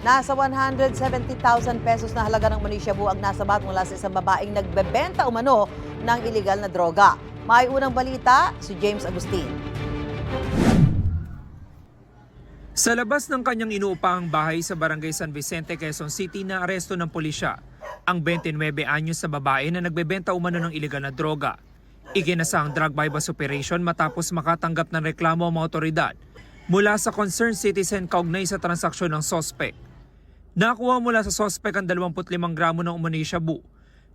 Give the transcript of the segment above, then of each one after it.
Nasa 170,000 pesos na halaga ng Mani Shabu ang nasabat mula sa isang babaeng nagbebenta umano ng iligal na droga. May unang balita, si James Agustin. Sa labas ng kanyang inuupahang bahay sa Barangay San Vicente, Quezon City na aresto ng pulisya ang 29 anyos na babae na nagbebenta umano ng iligal na droga. Iginasa ang drug bypass operation matapos makatanggap ng reklamo ang mga otoridad mula sa concerned citizen kaugnay sa transaksyon ng sospek. Nakuha mula sa sospek ang 25 gramo ng umano'y shabu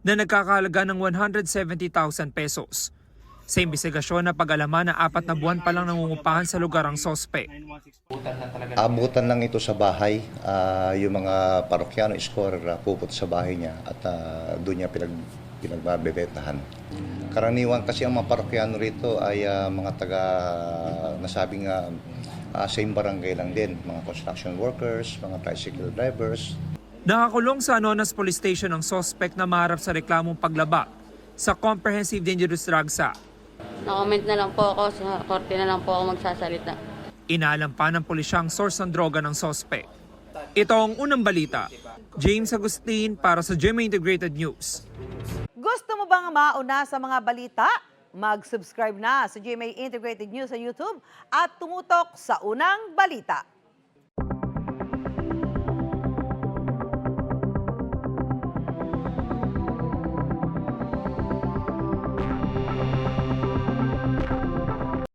na nagkakahalaga ng 170,000 pesos. Sa imbestigasyon na pag-alaman na 4 na buwan pa lang nangungupahan sa lugar ang sospek. Abutan lang ito sa bahay, yung mga parokyano scorer pupunta sa bahay niya at doon niya pinagbebentahan. Karaniwan kasi ang mga parokyano rito ay mga taga nasabing same barangay lang din, mga construction workers, mga tricycle drivers. Nakakulong sa Anonas Police Station ang sospek na maharap sa reklamong paglabag sa Comprehensive Dangerous Drugs Act. Na-comment na lang po ako, sa korte na lang po ako magsasalita. Inaalam pa ng pulisya ang source ng droga ng sospek. Ito ang unang balita. James Agustin para sa GMA Integrated News. Gusto mo bang mauna sa mga balita? Mag-subscribe na sa GMA Integrated News sa YouTube at tumutok sa unang balita.